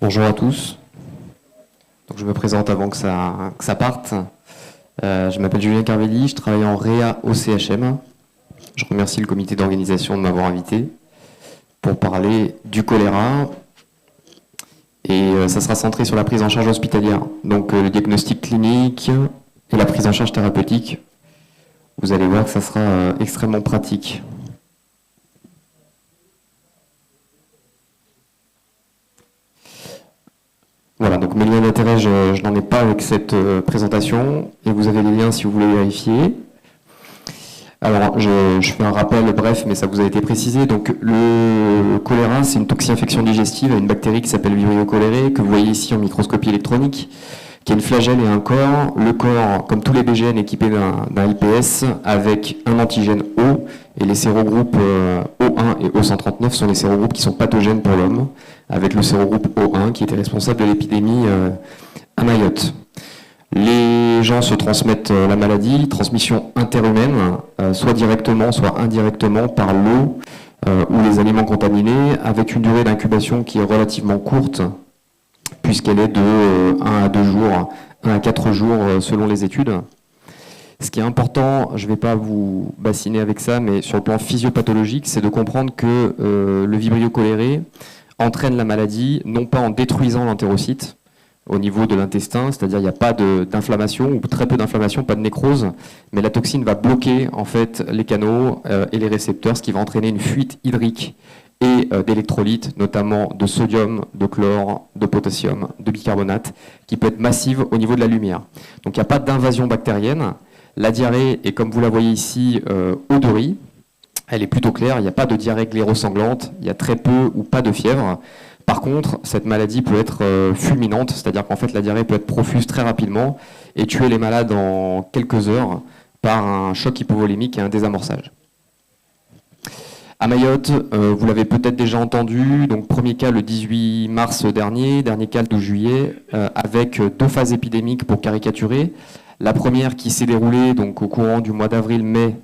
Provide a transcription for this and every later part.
Bonjour à tous. Donc, je me présente avant que ça parte. Je m'appelle Julien Carvelli, je travaille en réa au CHM. Je remercie le comité d'organisation de m'avoir invité pour parler du choléra. Et ça sera centré sur la prise en charge hospitalière. Donc le diagnostic clinique et la prise en charge thérapeutique. Vous allez voir que ça sera extrêmement pratique. Voilà, donc mes liens d'intérêt, je n'en ai pas avec cette présentation, et vous avez les liens si vous voulez vérifier. Alors, je fais un rappel bref, mais ça vous a été précisé. Donc, le choléra, c'est une toxi-infection digestive à une bactérie qui s'appelle Vibrio cholerae, que vous voyez ici en microscopie électronique, qui est une flagelle et un corps. Le corps, comme tous les BGN, équipé d'un IPS avec un antigène O, et les sérogroupes O1 et O139 sont les sérogroupes qui sont pathogènes pour l'homme, avec le sérogroupe O1 qui était responsable de l'épidémie à Mayotte. Les gens se transmettent la maladie, transmission interhumaine, soit directement, soit indirectement par l'eau ou les aliments contaminés, avec une durée d'incubation qui est relativement courte, puisqu'elle est de 1 à 2 jours, 1 à 4 jours selon les études. Ce qui est important, je ne vais pas vous bassiner avec ça, mais sur le plan physiopathologique, c'est de comprendre que le Vibrio cholerae entraîne la maladie, non pas en détruisant l'entérocyte au niveau de l'intestin, c'est-à-dire il n'y a pas d'inflammation ou très peu d'inflammation, pas de nécrose, mais la toxine va bloquer en fait les canaux et les récepteurs, ce qui va entraîner une fuite hydrique et d'électrolytes, notamment de sodium, de chlore, de potassium, de bicarbonate, qui peut être massive au niveau de la lumière. Donc il n'y a pas d'invasion bactérienne. La diarrhée est, comme vous la voyez ici, odorie. Elle est plutôt claire, il n'y a pas de diarrhée gléro-sanglante, il y a très peu ou pas de fièvre. Par contre, cette maladie peut être fulminante, c'est-à-dire qu'en fait la diarrhée peut être profuse très rapidement et tuer les malades en quelques heures par un choc hypovolémique et un désamorçage. À Mayotte, vous l'avez peut-être déjà entendu, donc premier cas le 18 mars dernier cas le 12 juillet, avec 2 phases épidémiques pour caricaturer. La première qui s'est déroulée donc, au courant du mois d'avril-mai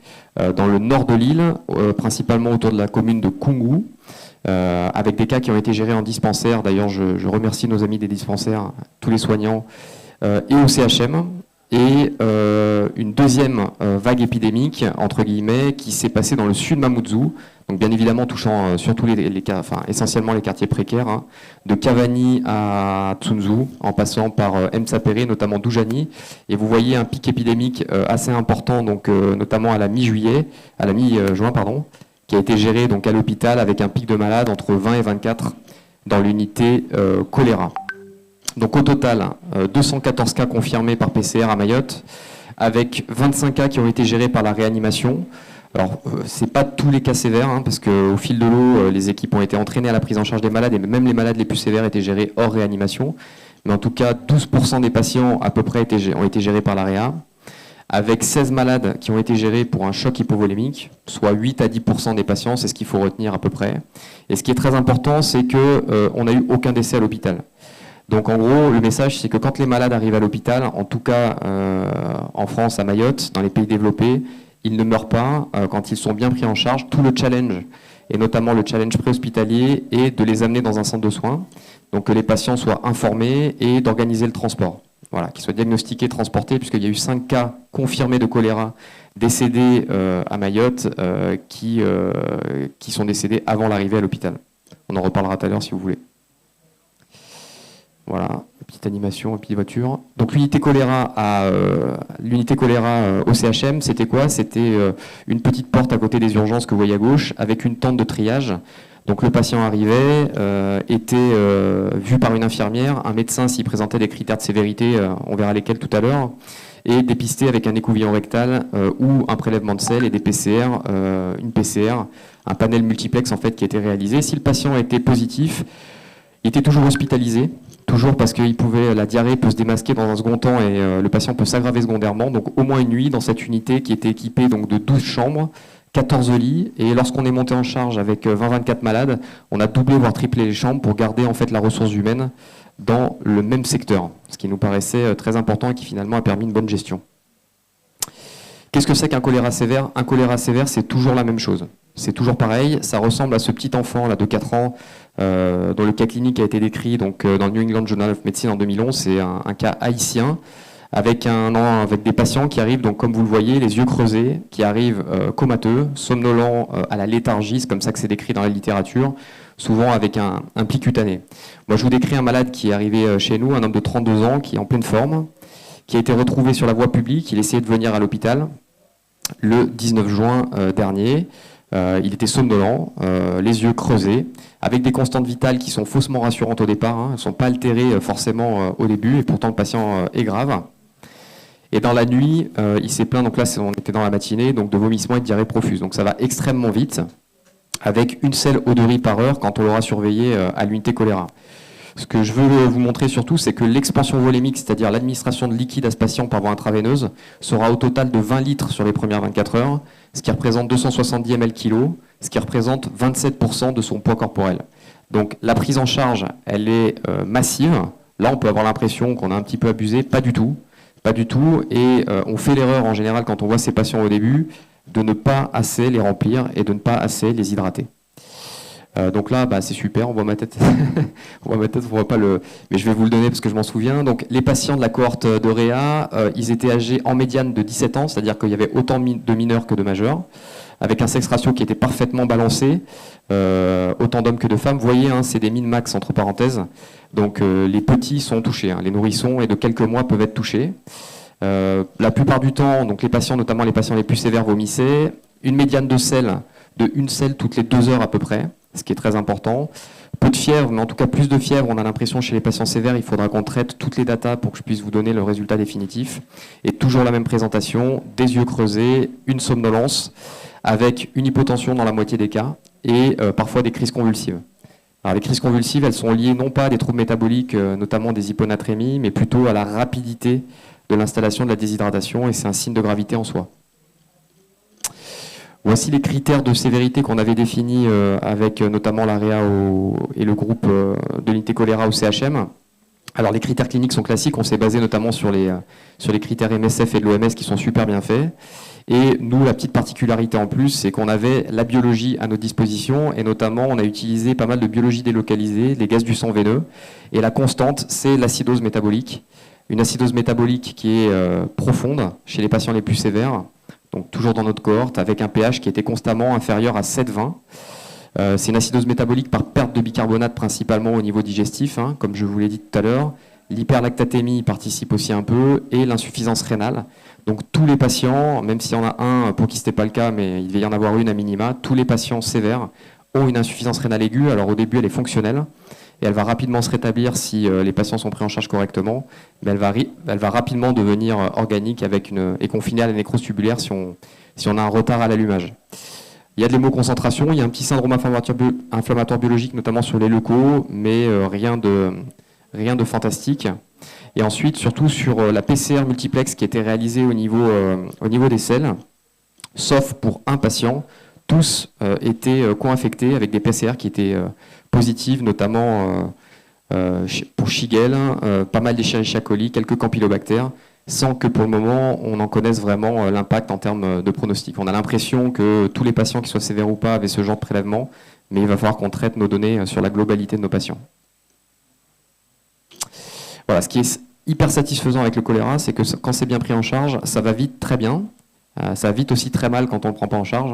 dans le nord de l'île, principalement autour de la commune de Koungou, avec des cas qui ont été gérés en dispensaire. D'ailleurs, je remercie nos amis des dispensaires, tous les soignants, et au CHM. Et une deuxième vague épidémique, entre guillemets, qui s'est passée dans le sud Mamoudzou, donc bien évidemment touchant surtout essentiellement les quartiers précaires, hein, de Cavani à Tsunzu, en passant par Msapere, notamment Doujani. Et vous voyez un pic épidémique assez important, donc notamment à la mi-juin, pardon, qui a été géré donc à l'hôpital avec un pic de malades entre 20 et 24 dans l'unité choléra. Donc au total, 214 cas confirmés par PCR à Mayotte, avec 25 cas qui ont été gérés par la réanimation. Alors, ce n'est pas tous les cas sévères, hein, parce qu'au fil de l'eau, les équipes ont été entraînées à la prise en charge des malades, et même les malades les plus sévères étaient gérés hors réanimation. Mais en tout cas, 12% des patients à peu près ont été gérés par la réa, avec 16 malades qui ont été gérés pour un choc hypovolémique, soit 8 à 10% des patients, c'est ce qu'il faut retenir à peu près. Et ce qui est très important, c'est qu'on n'a eu aucun décès à l'hôpital. Donc en gros, le message, c'est que quand les malades arrivent à l'hôpital, en tout cas en France, à Mayotte, dans les pays développés, ils ne meurent pas quand ils sont bien pris en charge. Tout le challenge, et notamment le challenge préhospitalier, est de les amener dans un centre de soins, donc que les patients soient informés et d'organiser le transport. Voilà, qu'ils soient diagnostiqués, transportés, puisqu'il y a eu 5 cas confirmés de choléra décédés à Mayotte qui sont décédés avant l'arrivée à l'hôpital. On en reparlera tout à l'heure si vous voulez. Voilà, petite animation, petite voiture. Donc l'unité choléra au CHM, c'était quoi? C'était une petite porte à côté des urgences que vous voyez à gauche, avec une tente de triage. Donc le patient arrivait, était vu par une infirmière, un médecin s'il présentait des critères de sévérité, on verra lesquels tout à l'heure, et dépisté avec un écouvillon rectal ou un prélèvement de sel et des PCR, une PCR, un panel multiplex en fait qui a été réalisé. Si le patient était positif, il était toujours hospitalisé. Toujours parce que la diarrhée peut se démasquer dans un second temps et le patient peut s'aggraver secondairement. Donc au moins une nuit dans cette unité qui était équipée donc, de 12 chambres, 14 lits. Et lorsqu'on est monté en charge avec 20-24 malades, on a doublé voire triplé les chambres pour garder en fait la ressource humaine dans le même secteur. Ce qui nous paraissait très important et qui finalement a permis une bonne gestion. Qu'est-ce que c'est qu'un choléra sévère? Un choléra sévère, c'est toujours la même chose. c'est toujours pareil, ça ressemble à ce petit enfant là, de 4 ans dont le cas clinique a été décrit donc, dans le New England Journal of Medicine en 2011. C'est un cas haïtien avec des patients qui arrivent, donc, comme vous le voyez, les yeux creusés, qui arrivent comateux, somnolents à la léthargie, c'est comme ça que c'est décrit dans la littérature, souvent avec un pli cutané. Moi, je vous décris un malade qui est arrivé chez nous, un homme de 32 ans, qui est en pleine forme, qui a été retrouvé sur la voie publique. Il essayait de venir à l'hôpital le 19 juin dernier. Il était somnolent, les yeux creusés, avec des constantes vitales qui sont faussement rassurantes au départ. Elles ne sont pas altérées forcément au début, et pourtant le patient est grave. Et dans la nuit, il s'est plaint, donc là on était dans la matinée, donc de vomissements et de diarrhée profuse. Donc ça va extrêmement vite, avec une selle eau-de-riz par heure quand on l'aura surveillé à l'unité choléra. Ce que je veux vous montrer surtout, c'est que l'expansion volémique, c'est-à-dire l'administration de liquide à ce patient par voie intraveineuse, sera au total de 20 litres sur les premières 24 heures, ce qui représente 270 ml kg, ce qui représente 27% de son poids corporel. Donc la prise en charge, elle est massive. Là, on peut avoir l'impression qu'on a un petit peu abusé, pas du tout. Pas du tout, et on fait l'erreur en général quand on voit ces patients au début de ne pas assez les remplir et de ne pas assez les hydrater. Donc là, c'est super, on voit ma tête, on voit pas le, mais je vais vous le donner parce que je m'en souviens. Donc les patients de la cohorte de Réa, ils étaient âgés en médiane de 17 ans, c'est-à-dire qu'il y avait autant de mineurs que de majeurs, avec un sexe ratio qui était parfaitement balancé, autant d'hommes que de femmes. Vous voyez, c'est des min max entre parenthèses. Donc les petits sont touchés, les nourrissons et de quelques mois peuvent être touchés. La plupart du temps, donc les patients, notamment les patients les plus sévères, vomissaient. Une médiane de selle, de une selle toutes les 2 heures à peu près, ce qui est très important. Peu de fièvre, mais en tout cas plus de fièvre. On a l'impression chez les patients sévères, il faudra qu'on traite toutes les datas pour que je puisse vous donner le résultat définitif. Et toujours la même présentation, des yeux creusés, une somnolence, avec une hypotension dans la moitié des cas, et parfois des crises convulsives. Alors, les crises convulsives, elles sont liées non pas à des troubles métaboliques, notamment des hyponatrémies, mais plutôt à la rapidité de l'installation de la déshydratation, et c'est un signe de gravité en soi. Voici les critères de sévérité qu'on avait définis avec notamment l'AREA et le groupe de l'unité choléra au CHM. Alors les critères cliniques sont classiques, on s'est basé notamment sur les critères MSF et de l'OMS qui sont super bien faits. Et nous, la petite particularité en plus, c'est qu'on avait la biologie à notre disposition, et notamment on a utilisé pas mal de biologie délocalisée, les gaz du sang veineux, et la constante, c'est l'acidose métabolique. Une acidose métabolique qui est profonde chez les patients les plus sévères, donc toujours dans notre cohorte, avec un pH qui était constamment inférieur à 7,20. C'est une acidose métabolique par perte de bicarbonate principalement au niveau digestif, comme je vous l'ai dit tout à l'heure. L'hyperlactatémie participe aussi un peu, et l'insuffisance rénale. Donc tous les patients, même s'il y en a un pour qui ce n'était pas le cas, mais il devait y en avoir une à minima, tous les patients sévères ont une insuffisance rénale aiguë. Alors au début, elle est fonctionnelle, et elle va rapidement se rétablir si les patients sont pris en charge correctement, mais elle va rapidement devenir organique et confinée à la nécrose tubulaire si on a un retard à l'allumage. Il y a de l'hémoconcentration, il y a un petit syndrome inflammatoire biologique, notamment sur les leucos, mais rien de fantastique. Et ensuite, surtout sur la PCR multiplex qui a été réalisée au niveau des selles, sauf pour un patient, tous étaient co-infectés avec des PCR qui étaient positives, notamment pour Shigella, pas mal d'Escherichia coli, quelques campylobactères, sans que pour le moment on en connaisse vraiment l'impact en termes de pronostic. On a l'impression que tous les patients, qui soient sévères ou pas, avaient ce genre de prélèvement, mais il va falloir qu'on traite nos données sur la globalité de nos patients. Voilà, ce qui est hyper satisfaisant avec le choléra, c'est que quand c'est bien pris en charge, ça va vite très bien. Ça va vite aussi très mal quand on ne le prend pas en charge.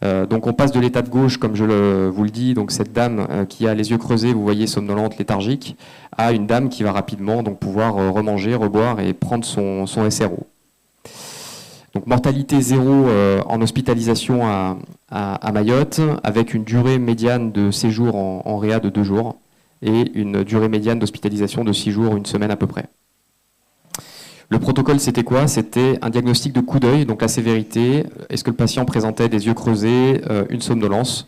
Donc on passe de l'état de gauche, comme je vous le dis, donc cette dame qui a les yeux creusés, vous voyez, somnolente, léthargique, à une dame qui va rapidement donc, pouvoir remanger, reboire et prendre son SRO. Donc mortalité zéro en hospitalisation à Mayotte, avec une durée médiane de séjour en réa de 2 jours et une durée médiane d'hospitalisation de 6 jours, une semaine à peu près. Le protocole, c'était quoi? C'était un diagnostic de coup d'œil, donc la sévérité. Est-ce que le patient présentait des yeux creusés, une somnolence,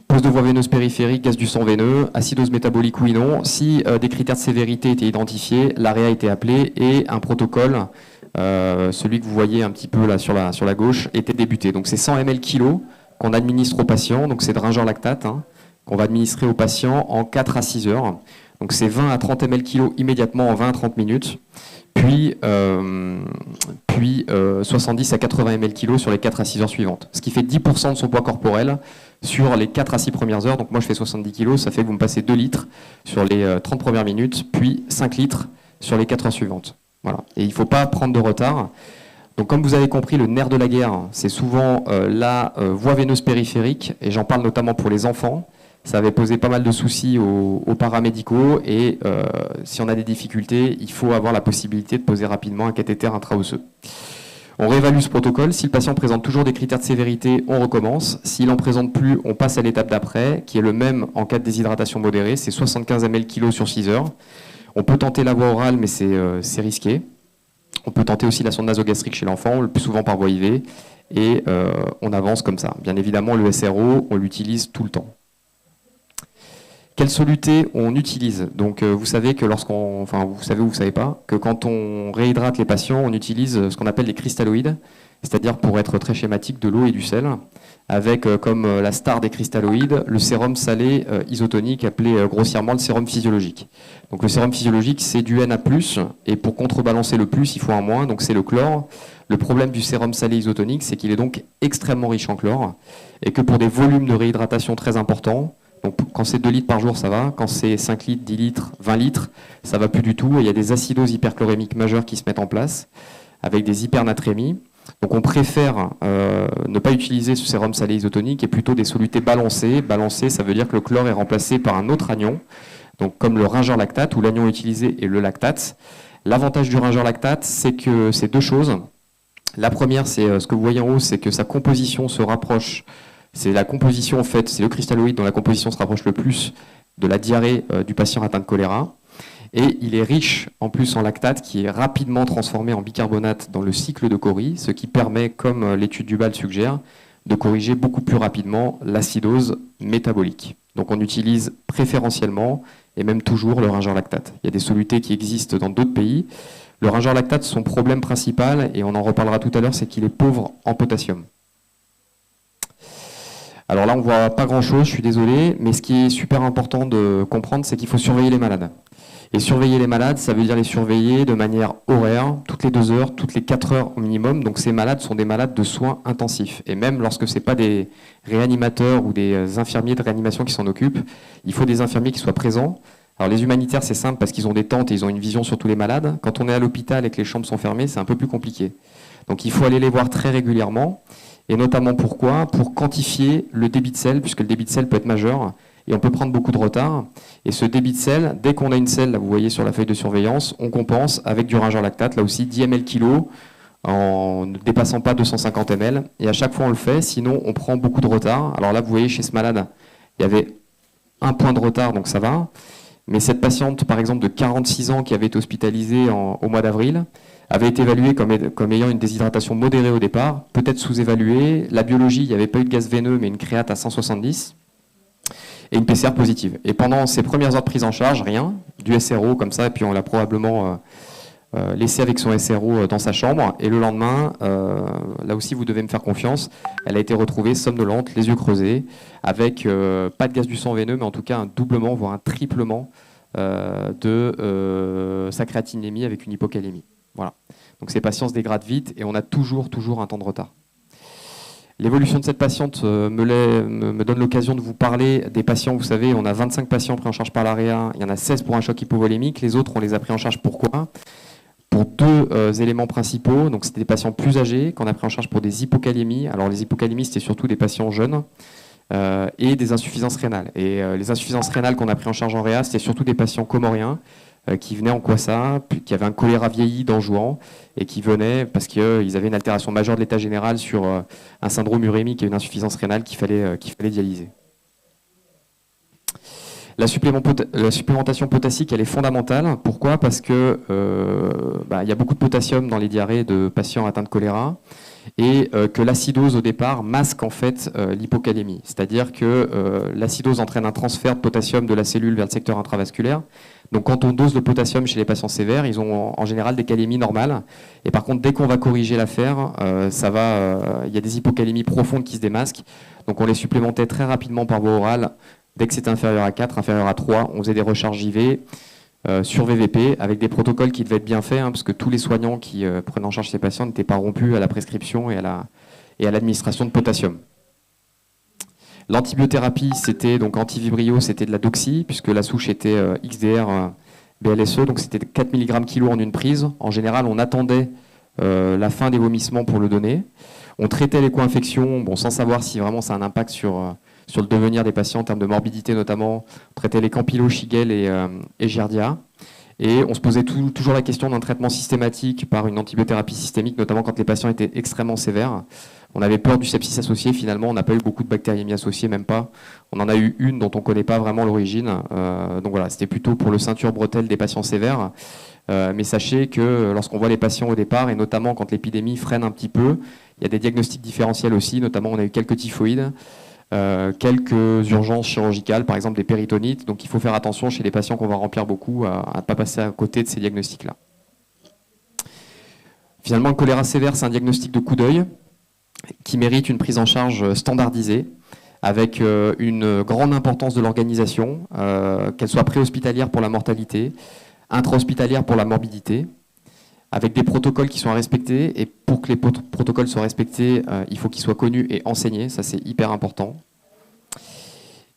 pose de voie veineuse périphérique, gaz du sang veineux, acidose métabolique, oui, non. Si des critères de sévérité étaient identifiés, l'AREA a été appelé et un protocole, celui que vous voyez un petit peu là sur la gauche, était débuté. Donc c'est 100 ml kg qu'on administre au patient, donc c'est de ringeur lactate, qu'on va administrer au patient en 4 à 6 heures. Donc c'est 20 à 30 ml kg immédiatement en 20 à 30 minutes, puis 70 à 80 ml kg sur les 4 à 6 heures suivantes. Ce qui fait 10% de son poids corporel sur les 4 à 6 premières heures. Donc moi je fais 70 kg, ça fait que vous me passez 2 litres sur les 30 premières minutes, puis 5 litres sur les 4 heures suivantes. Voilà. Et il ne faut pas prendre de retard. Donc comme vous avez compris, le nerf de la guerre, c'est souvent la voie veineuse périphérique, et j'en parle notamment pour les enfants. Ça avait posé pas mal de soucis aux paramédicaux, et si on a des difficultés, il faut avoir la possibilité de poser rapidement un cathéter intraosseux. On réévalue ce protocole. Si le patient présente toujours des critères de sévérité, on recommence. S'il n'en présente plus, on passe à l'étape d'après, qui est le même en cas de déshydratation modérée, c'est 75 ml kg sur 6 heures. On peut tenter la voie orale, mais c'est risqué. On peut tenter aussi la sonde nasogastrique chez l'enfant, le plus souvent par voie IV, et on avance comme ça. Bien évidemment, le SRO, on l'utilise tout le temps. Quelle soluté on utilise? Donc vous savez que vous savez ou vous savez pas, que quand on réhydrate les patients, on utilise ce qu'on appelle les cristalloïdes, c'est-à-dire, pour être très schématique, de l'eau et du sel, avec comme la star des cristalloïdes, le sérum salé isotonique, appelé grossièrement le sérum physiologique. Donc le sérum physiologique, c'est du Na+, et pour contrebalancer le plus, il faut un moins, donc c'est le chlore. Le problème du sérum salé isotonique, c'est qu'il est donc extrêmement riche en chlore, et que pour des volumes de réhydratation très importants, donc quand c'est 2 litres par jour, ça va. Quand c'est 5 litres, 10 litres, 20 litres, ça va plus du tout. Et il y a des acidoses hyperchlorémiques majeures qui se mettent en place, avec des hypernatrémies. Donc on préfère ne pas utiliser ce sérum salé isotonique et plutôt des solutés balancés. Balancés, ça veut dire que le chlore est remplacé par un autre anion, donc comme le ringeur lactate, où l'anion utilisé est le lactate. L'avantage du ringeur lactate, c'est que c'est 2 choses. La première, c'est ce que vous voyez en haut, c'est que sa composition se rapproche. C'est la composition, en fait, c'est le cristalloïde dont la composition se rapproche le plus de la diarrhée du patient atteint de choléra. Et il est riche en plus en lactate qui est rapidement transformé en bicarbonate dans le cycle de Cori, ce qui permet, comme l'étude du BAL suggère, de corriger beaucoup plus rapidement l'acidose métabolique. Donc on utilise préférentiellement et même toujours le ringeur lactate. Il y a des solutés qui existent dans d'autres pays. Le ringeur lactate, son problème principal, et on en reparlera tout à l'heure, c'est qu'il est pauvre en potassium. Alors là, on ne voit pas grand-chose, je suis désolé, mais ce qui est super important de comprendre, c'est qu'il faut surveiller les malades. Et surveiller les malades, ça veut dire les surveiller de manière horaire, toutes les 2 heures, toutes les 4 heures au minimum. Donc ces malades sont des malades de soins intensifs. Et même lorsque ce n'est pas des réanimateurs ou des infirmiers de réanimation qui s'en occupent, il faut des infirmiers qui soient présents. Alors les humanitaires, c'est simple parce qu'ils ont des tentes et ils ont une vision sur tous les malades. Quand on est à l'hôpital et que les chambres sont fermées, c'est un peu plus compliqué. Donc il faut aller les voir très régulièrement. Et notamment pourquoi? Pour quantifier le débit de sel, puisque le débit de sel peut être majeur, et on peut prendre beaucoup de retard. Et ce débit de sel, dès qu'on a une selle, là vous voyez sur la feuille de surveillance, on compense avec du ringeur lactate, là aussi 10 ml kg, en ne dépassant pas 250 ml. Et à chaque fois on le fait, sinon on prend beaucoup de retard. Alors là vous voyez chez ce malade, il y avait 1 point de retard, donc ça va. Mais cette patiente, par exemple, de 46 ans qui avait été hospitalisée au mois d'avril, avait été évaluée comme ayant une déshydratation modérée au départ, peut-être sous-évaluée. La biologie, il n'y avait pas eu de gaz veineux, mais une créate à 170 et une PCR positive. Et pendant ces premières heures de prise en charge, rien, du SRO comme ça, et puis on l'a probablement laissé avec son SRO dans sa chambre. Et le lendemain, là aussi vous devez me faire confiance, elle a été retrouvée somnolente, les yeux creusés, avec pas de gaz du sang veineux, mais en tout cas un doublement, voire un triplement de sa créatinémie avec une hypocalémie. Voilà. Donc ces patients se dégradent vite et on a toujours un temps de retard. L'évolution de cette patiente me donne l'occasion de vous parler des patients. Vous savez, on a 25 patients pris en charge par l'AREA, il y en a 16 pour un choc hypovolémique. Les autres, on les a pris en charge pourquoi? Pour 2 éléments principaux. Donc c'était des patients plus âgés qu'on a pris en charge pour des hypocalémies. Alors les hypocalémies, c'était surtout des patients jeunes et des insuffisances rénales. Et les insuffisances rénales qu'on a pris en charge en réa, c'était surtout des patients comoriens qui venaient en Kwassa, qui avaient un choléra vieilli d'Anjouan et qui venaient parce qu'ils avaient une altération majeure de l'état général sur un syndrome urémique et une insuffisance rénale qu'il fallait dialyser. La supplémentation potassique, elle est fondamentale. Pourquoi? Parce que y a beaucoup de potassium dans les diarrhées de patients atteints de choléra et que l'acidose au départ masque en fait l'hypocalémie. C'est-à-dire que l'acidose entraîne un transfert de potassium de la cellule vers le secteur intravasculaire. Donc quand on dose le potassium chez les patients sévères, ils ont en général des calémies normales. Et par contre, dès qu'on va corriger l'affaire, il y a des hypocalémies profondes qui se démasquent. Donc on les supplémentait très rapidement par voie orale Dès que c'était inférieur à 4, inférieur à 3, on faisait des recharges IV sur VVP avec des protocoles qui devaient être bien faits, parce que tous les soignants qui prenaient en charge ces patients n'étaient pas rompus à la prescription et à l'administration de potassium. L'antibiothérapie, c'était donc antivibrio, c'était de la doxy, puisque la souche était XDR BLSE, donc c'était 4 mg kg en une prise. En général, on attendait la fin des vomissements pour le donner. On traitait les co-infections, sans savoir si vraiment ça a un impact sur le devenir des patients en termes de morbidité notamment. On traitait les Campylobacter, Shigella et Giardia. Et on se posait toujours la question d'un traitement systématique par une antibiothérapie systémique, notamment quand les patients étaient extrêmement sévères. On avait peur du sepsis associé, finalement, on n'a pas eu beaucoup de bactériémies associées, même pas. On en a eu une dont on ne connaît pas vraiment l'origine. Donc voilà, c'était plutôt pour le ceinture bretelle des patients sévères. Mais sachez que lorsqu'on voit les patients au départ, et notamment quand l'épidémie freine un petit peu, il y a des diagnostics différentiels aussi, notamment on a eu quelques typhoïdes, quelques urgences chirurgicales, par exemple des péritonites. Donc il faut faire attention chez les patients qu'on va remplir beaucoup à ne pas passer à côté de ces diagnostics-là. Finalement, le choléra sévère, c'est un diagnostic de coup d'œil qui mérite une prise en charge standardisée, avec une grande importance de l'organisation, qu'elle soit préhospitalière pour la mortalité, intra-hospitalière pour la morbidité, avec des protocoles qui sont à respecter. Et pour que les protocoles soient respectés, il faut qu'ils soient connus et enseignés. Ça, c'est hyper important.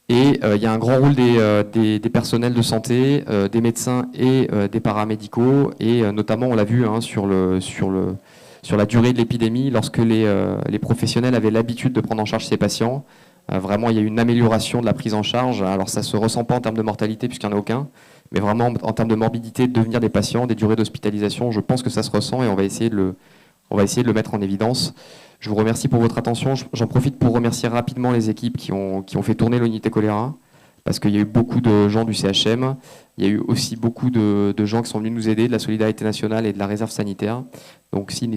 Et il y a un grand rôle des personnels de santé, des médecins et des paramédicaux. Et notamment, on l'a vu sur la durée de l'épidémie, lorsque les professionnels avaient l'habitude de prendre en charge ces patients. Vraiment, il y a eu une amélioration de la prise en charge. Alors, ça ne se ressent pas en termes de mortalité, puisqu'il n'y en a aucun. Mais vraiment, en termes de morbidité, de devenir des patients, des durées d'hospitalisation, je pense que ça se ressent et on va essayer de le mettre en évidence. Je vous remercie pour votre attention. J'en profite pour remercier rapidement les équipes qui ont fait tourner l'unité choléra, parce qu'il y a eu beaucoup de gens du CHM. Il y a eu aussi beaucoup de gens qui sont venus nous aider, de la Solidarité nationale et de la réserve sanitaire. Donc, s'ils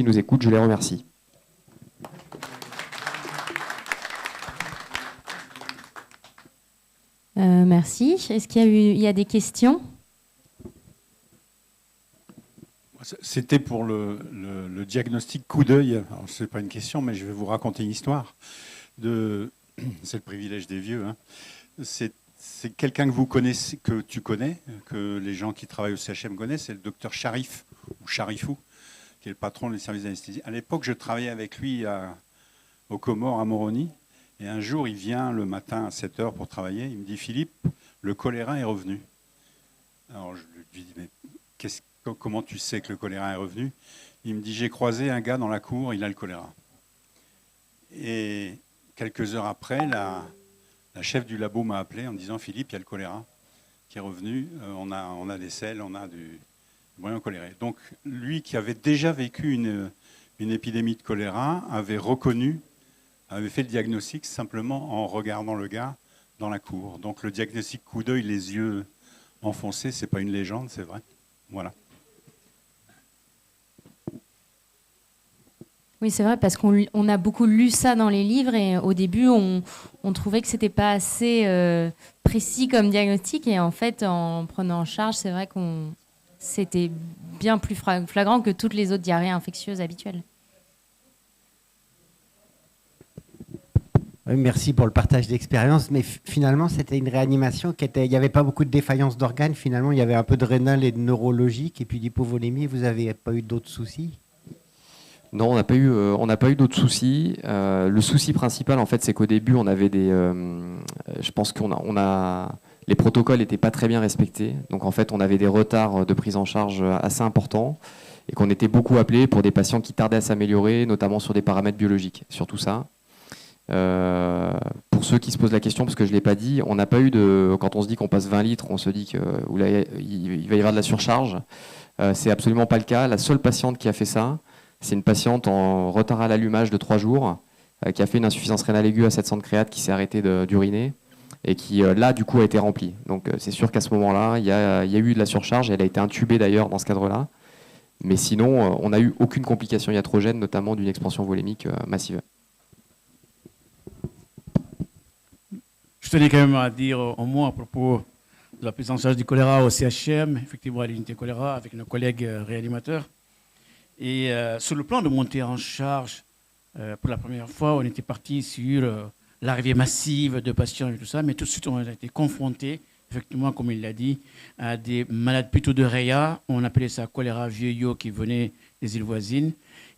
nous écoutent, je les remercie. Merci. Est-ce qu'il y a des questions? C'était pour le diagnostic coup d'œil. Ce n'est pas une question, mais je vais vous raconter une histoire. C'est le privilège des vieux. C'est quelqu'un que vous connaissez, que tu connais, que les gens qui travaillent au CHM connaissent. C'est le docteur Sharif, ou Sharifou, qui est le patron des services d'anesthésie. À l'époque, je travaillais avec lui aux Comores, à Moroni. Et un jour, il vient le matin à 7 h pour travailler. Il me dit, Philippe, le choléra est revenu. Alors, je lui dis, mais comment tu sais que le choléra est revenu? Il me dit, j'ai croisé un gars dans la cour, il a le choléra. Et quelques heures après, la chef du labo m'a appelé en me disant, Philippe, il y a le choléra qui est revenu. On a des selles, on a du moyen choléré. Donc, lui qui avait déjà vécu une épidémie de choléra avait fait le diagnostic simplement en regardant le gars dans la cour. Donc le diagnostic coup d'œil, les yeux enfoncés, c'est pas une légende, c'est vrai. Voilà. Oui, c'est vrai, parce qu'on a beaucoup lu ça dans les livres et au début, on trouvait que c'était pas assez précis comme diagnostic et en fait, en prenant en charge, c'est vrai c'était bien plus flagrant que toutes les autres diarrhées infectieuses habituelles. Oui, merci pour le partage d'expérience, mais finalement c'était une réanimation il n'y avait pas beaucoup de défaillance d'organes, finalement il y avait un peu de rénal et de neurologique et puis d'hypovolémie. Vous n'avez pas eu d'autres soucis? Non, on n'a pas eu d'autres soucis. Le souci principal en fait, c'est qu'au début on avait je pense les protocoles n'étaient pas très bien respectés, donc en fait on avait des retards de prise en charge assez importants et qu'on était beaucoup appelés pour des patients qui tardaient à s'améliorer, notamment sur des paramètres biologiques, surtout ça. Pour ceux qui se posent la question, parce que je ne l'ai pas dit, on n'a pas eu quand on se dit qu'on passe 20 litres, on se dit qu'il va y avoir de la surcharge. C'est absolument pas le cas. La seule patiente qui a fait ça, c'est une patiente en retard à l'allumage de 3 jours, qui a fait une insuffisance rénale aiguë à 700 de créate, qui s'est arrêtée d'uriner et qui, là, du coup, a été remplie. Donc, c'est sûr qu'à ce moment-là, il y a eu de la surcharge. Elle a été intubée, d'ailleurs, dans ce cadre-là. Mais sinon, on n'a eu aucune complication iatrogène, notamment d'une expansion volémique massive. Je tenais quand même à dire un mot à propos de la prise en charge du choléra au CHM, effectivement à l'unité choléra, avec nos collègues réanimateurs. Et sur le plan de montée en charge, pour la première fois, on était parti sur l'arrivée massive de patients et tout ça, mais tout de suite, on a été confrontés, effectivement, comme il l'a dit, à des malades plutôt de réa. On appelait ça choléra vieillot qui venait des îles voisines.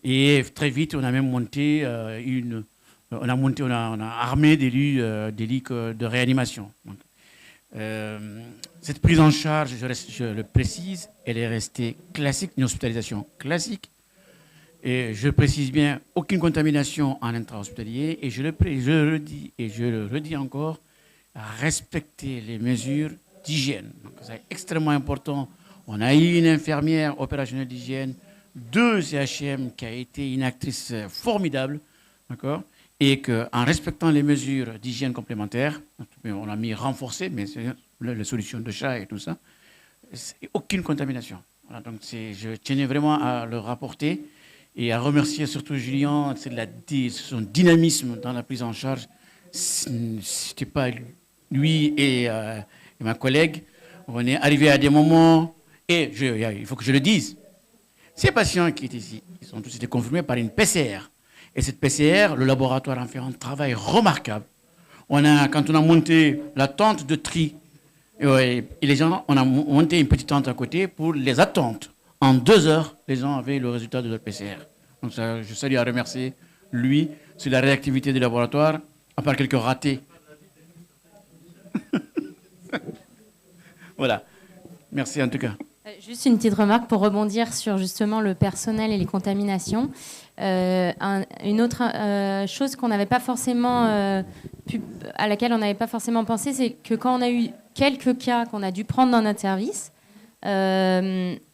Et très vite, on a même monté on a armé des lits de réanimation. Donc, cette prise en charge, je le précise, elle est restée classique, une hospitalisation classique. Et je précise bien, aucune contamination en intra-hospitalier. Et je le dis et je le redis encore, respecter les mesures d'hygiène. C'est extrêmement important. On a eu une infirmière opérationnelle d'hygiène, 2 CHM qui a été une actrice formidable, d'accord, et qu'en respectant les mesures d'hygiène complémentaires, on a mis renforcé, mais c'est les solutions de chat et tout ça, aucune contamination. Voilà, donc je tenais vraiment à le rapporter et à remercier surtout Julien, c'est son dynamisme dans la prise en charge. C'était pas lui et ma collègue. On est arrivé à des moments, et il faut que je le dise, ces patients qui étaient ici, ils ont tous été confirmés par une PCR. Et cette PCR, le laboratoire a fait un travail remarquable. Quand on a monté la tente de tri, et les gens, on a monté une petite tente à côté pour les attentes. En 2 heures, les gens avaient le résultat de leur PCR. Donc ça, je salue à remercier lui sur la réactivité du laboratoire, à part quelques ratés. Voilà. Merci en tout cas. Juste une petite remarque pour rebondir sur justement le personnel et les contaminations. Une autre chose qu'on n'avait pas forcément à laquelle on n'avait pas forcément pensé, c'est que quand on a eu quelques cas qu'on a dû prendre dans notre service,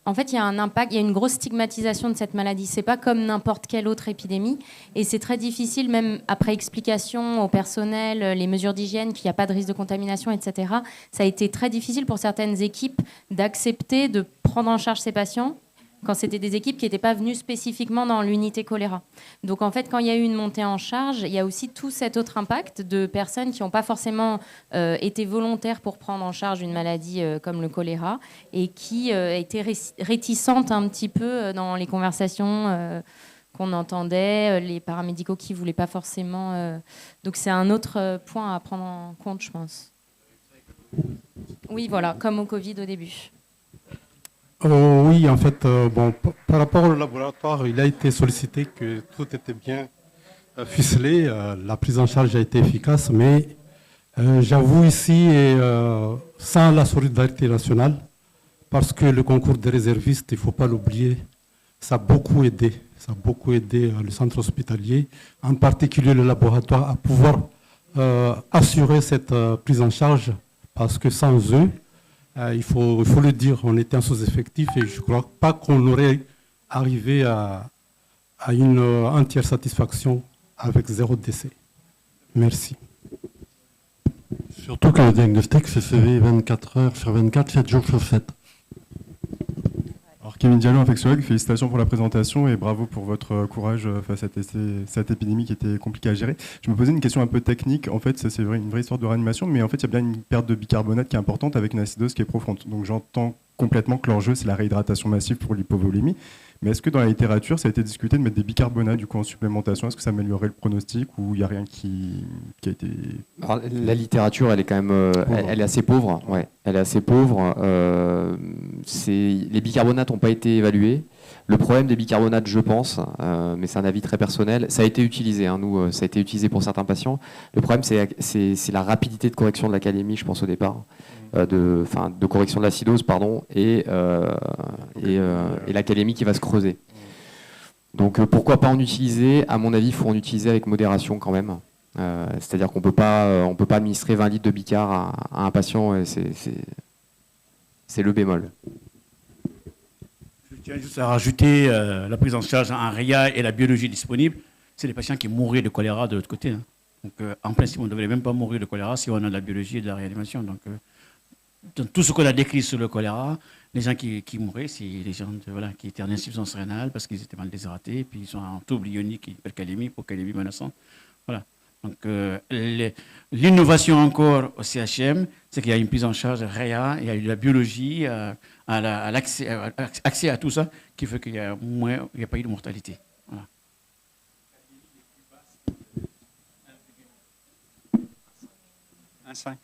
en fait, il y a un impact, il y a une grosse stigmatisation de cette maladie. C'est pas comme n'importe quelle autre épidémie, et c'est très difficile, même après explication au personnel, les mesures d'hygiène, qu'il n'y a pas de risque de contamination, etc. Ça a été très difficile pour certaines équipes d'accepter de prendre en charge ces patients quand c'était des équipes qui n'étaient pas venues spécifiquement dans l'unité choléra. Donc en fait, quand il y a eu une montée en charge, il y a aussi tout cet autre impact de personnes qui n'ont pas forcément été volontaires pour prendre en charge une maladie comme le choléra et qui étaient réticentes un petit peu dans les conversations qu'on entendait, les paramédicaux qui ne voulaient pas forcément... Donc c'est un autre point à prendre en compte, je pense. Oui, voilà, comme au Covid au début. Oui, en fait, par rapport au laboratoire, il a été sollicité que tout était bien ficelé, la prise en charge a été efficace, mais j'avoue ici, sans la solidarité nationale, parce que le concours des réservistes, il ne faut pas l'oublier, ça a beaucoup aidé le centre hospitalier, en particulier le laboratoire, à pouvoir assurer cette prise en charge, parce que sans eux, il faut le dire, on était en sous-effectif et je ne crois pas qu'on aurait arrivé à une entière satisfaction avec 0 décès. Merci. Surtout que le diagnostic s'est fait 24 heures sur 24, 7 jours sur 7. Alors Kémy Diallo, infectiologue, félicitations pour la présentation et bravo pour votre courage face à cette épidémie qui était compliquée à gérer. Je me posais une question un peu technique. En fait, c'est une vraie histoire de réanimation, mais en fait, il y a bien une perte de bicarbonate qui est importante avec une acidose qui est profonde. Donc j'entends complètement que l'enjeu, c'est la réhydratation massive pour l'hypovolémie. Mais est-ce que dans la littérature, ça a été discuté de mettre des bicarbonates du coup, en supplémentation? Est-ce que ça améliorerait le pronostic ou il n'y a rien qui a été... Alors, la littérature, elle est quand même elle est assez pauvre. Ouais, elle est assez pauvre. Les bicarbonates n'ont pas été évalués. Le problème des bicarbonates, je pense, mais c'est un avis très personnel, ça a été utilisé. Ça a été utilisé pour certains patients. Le problème, c'est la rapidité de correction de la calémie, je pense au départ. De correction de l'acidose, pardon, et la calémie qui va se creuser. Donc pourquoi pas en utiliser? À mon avis, il faut en utiliser avec modération quand même. C'est-à-dire qu'on peut pas administrer 20 litres de bicar à un patient, et c'est le bémol. Je tiens juste à rajouter la prise en charge en RIA et la biologie disponible. C'est les patients qui mourraient de choléra de l'autre côté. Hein. Donc en principe, on ne devrait même pas mourir de choléra si on a de la biologie et de la réanimation. Donc dans tout ce qu'on a décrit sur le choléra, les gens qui mouraient, c'est les gens qui étaient en insuffisance rénale parce qu'ils étaient mal déshydratés, puis ils sont en trouble ionique, hypercalémie, hypocalémie menaçante. Voilà. Donc l'innovation encore au CHM, c'est qu'il y a une prise en charge REA, il y a eu de la biologie, accès à tout ça, qui fait qu'il n'y a pas eu de mortalité. Voilà. 1,5.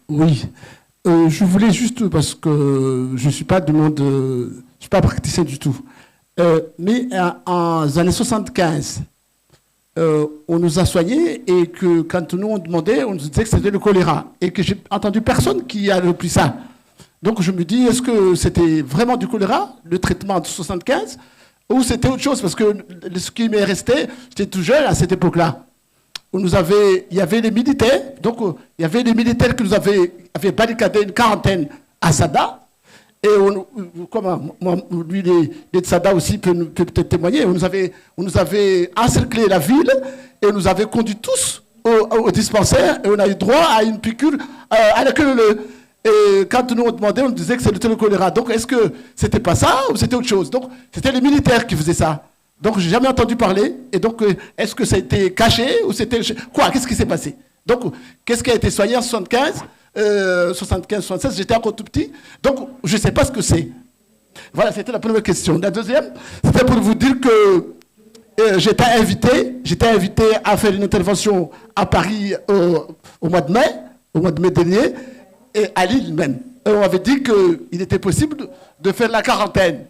Oui. Je voulais juste, parce que je ne suis pas du monde, je suis pas praticien du tout. Mais en années 75, on nous a soignés et que quand nous on demandait, on nous disait que c'était le choléra. Et que j'ai entendu personne qui a repris ça. Donc je me dis, est-ce que c'était vraiment du choléra, le traitement de 75, ou c'était autre chose? Parce que ce qui m'est resté, j'étais tout jeune à cette époque-là. Il y avait les militaires, donc il y avait les militaires qui nous avaient barricadé une quarantaine à Sada. Et lui, il est de Sada aussi, peut peut-être témoigner. On nous avait encerclé la ville et nous avait conduits tous au dispensaire et on a eu droit à une piqûre à laquelle et quand nous on demandait, on nous disait que c'était le choléra. Donc est-ce que c'était pas ça ou c'était autre chose? Donc c'était les militaires qui faisaient ça. Donc, je n'ai jamais entendu parler. Et donc, est-ce que ça a été caché ou c'était... Quoi? Qu'est-ce qui s'est passé? Donc, qu'est-ce qui a été soigné en 75, 76, j'étais encore tout petit. Donc, je ne sais pas ce que c'est. Voilà, c'était la première question. La deuxième, c'était pour vous dire que j'étais invité à faire une intervention à Paris au mois de mai dernier, et à Lille même. On m'avait dit qu'il était possible de faire la quarantaine.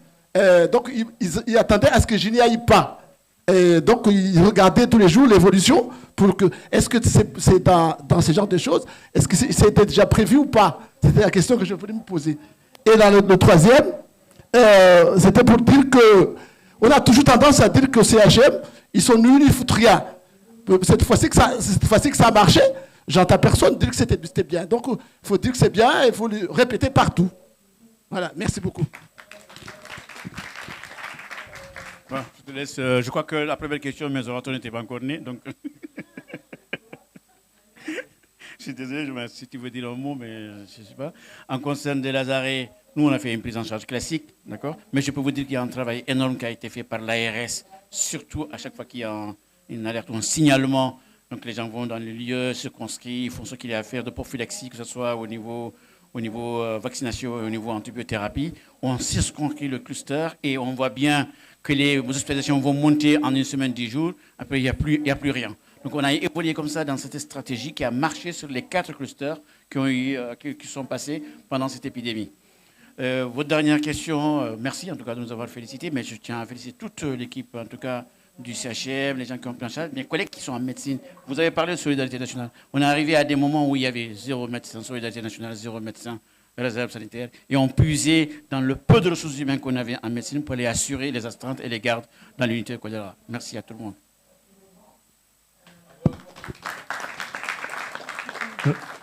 Donc, ils attendaient à ce que je n'y aille pas. Donc, ils regardaient tous les jours l'évolution pour que... Est-ce que c'est dans ce genre de choses? Est-ce que c'était déjà prévu ou pas? C'était la question que je voulais me poser. Et dans le troisième, c'était pour dire que... On a toujours tendance à dire que CHM, ils sont nuls, ils ne foutent rien. Cette fois-ci que ça a marché, j'entends personne dire que c'était bien. Donc, il faut dire que c'est bien et il faut le répéter partout. Voilà, merci beaucoup. Bon, je te laisse. Je crois que la première question, mes orateurs n'étaient pas encore nés. Donc je suis désolé, si tu veux dire un mot, mais je ne sais pas. En concerne des Lazaret, nous, on a fait une prise en charge classique, d'accord? Mais je peux vous dire qu'il y a un travail énorme qui a été fait par l'ARS, surtout à chaque fois qu'il y a une alerte ou un signalement. Donc les gens vont dans les lieux circonscrits, ils font ce qu'il y a à faire de prophylaxie, que ce soit au niveau vaccination et au niveau antibiothérapie. On circonscrit le cluster et on voit bien que les hospitalisations vont monter en une semaine, 10 jours. Après, il n'y a plus rien. Donc, on a évolué comme ça dans cette stratégie qui a marché sur les 4 clusters qui sont passés pendant cette épidémie. Votre dernière question, merci en tout cas de nous avoir félicités, mais je tiens à féliciter toute l'équipe, en tout cas du CHM, les gens qui ont pris en charge, mes collègues qui sont en médecine. Vous avez parlé de solidarité nationale. On est arrivé à des moments où il y avait 0 médecin, solidarité nationale, 0 médecin, réserve sanitaire, et on puisait dans le peu de ressources humaines qu'on avait en médecine pour aller assurer les astreintes et les gardes dans l'unité de choléra. Merci à tout le monde.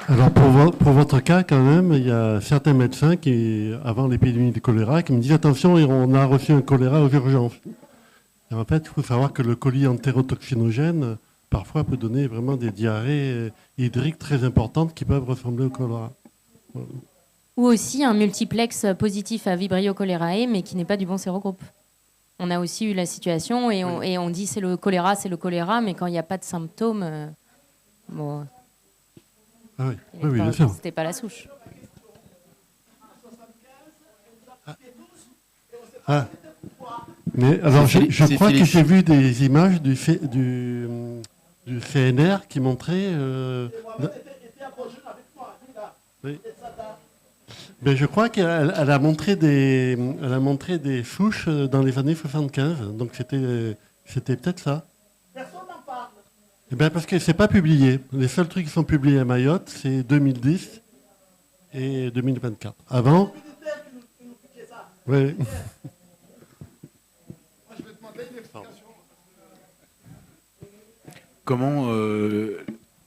Alors pour votre cas, quand même, il y a certains médecins qui, avant l'épidémie de choléra, qui me disent attention, on a reçu un choléra aux urgences. Et en fait, il faut savoir que le colis entérotoxinogène, parfois, peut donner vraiment des diarrhées hydriques très importantes qui peuvent ressembler au choléra. Ou aussi un multiplex positif à Vibrio cholerae, mais qui n'est pas du bon sérogroupe. On a aussi eu la situation et on dit c'est le choléra, mais quand il n'y a pas de symptômes, bon, ah oui, bien sûr. C'était pas la souche. Ah. Mais alors, je crois que j'ai vu des images du CNR qui montraient... Oui. Mais je crois qu'elle a montré des souches dans les années 75, donc c'était peut-être ça. Personne n'en parle. Eh bien parce que c'est pas publié. Les seuls trucs qui sont publiés à Mayotte, c'est 2010 et 2024. Avant. Oui. Comment,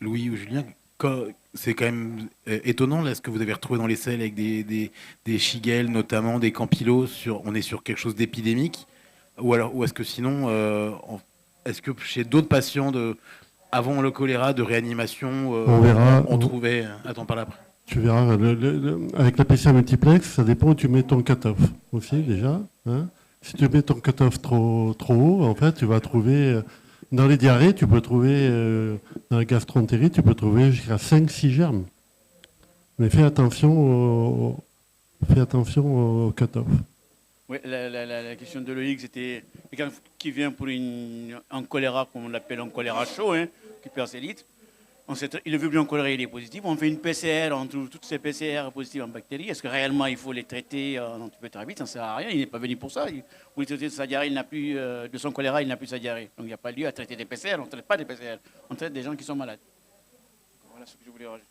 Louis ou Julien, c'est quand même étonnant là, ce que vous avez retrouvé dans les selles avec des shigelles, notamment des campylos. On est sur quelque chose d'épidémique, ou est-ce que sinon, est-ce que chez d'autres patients avant le choléra de réanimation, on verra, on trouvait... Attends, par là après. Tu verras, avec la PCR multiplex, ça dépend où tu mets ton cutoff aussi déjà. Hein. Si tu mets ton cutoff trop haut, en fait, tu vas trouver... Dans les diarrhées, tu peux trouver, dans la gastroentérite, tu peux trouver jusqu'à 5-6 germes. Mais fais attention au cut-off. Oui, la question de Loïc, c'était quelqu'un qui vient pour un choléra, comme on l'appelle, un choléra chaud, hein, qui perd ses litres. Il veut bien choléra, il est positif. On fait une PCR, on trouve toutes ces PCR positives en bactéries. Est-ce que réellement il faut les traiter en antibiothérapie? Ça ne sert à rien, il n'est pas venu pour ça. Vous les traitez de sa diarrhée, il n'a plus de son choléra, il n'a plus sa diarrhée. Donc il n'y a pas lieu à traiter des PCR, on ne traite pas des PCR, on traite des gens qui sont malades. Voilà ce que je voulais rajouter.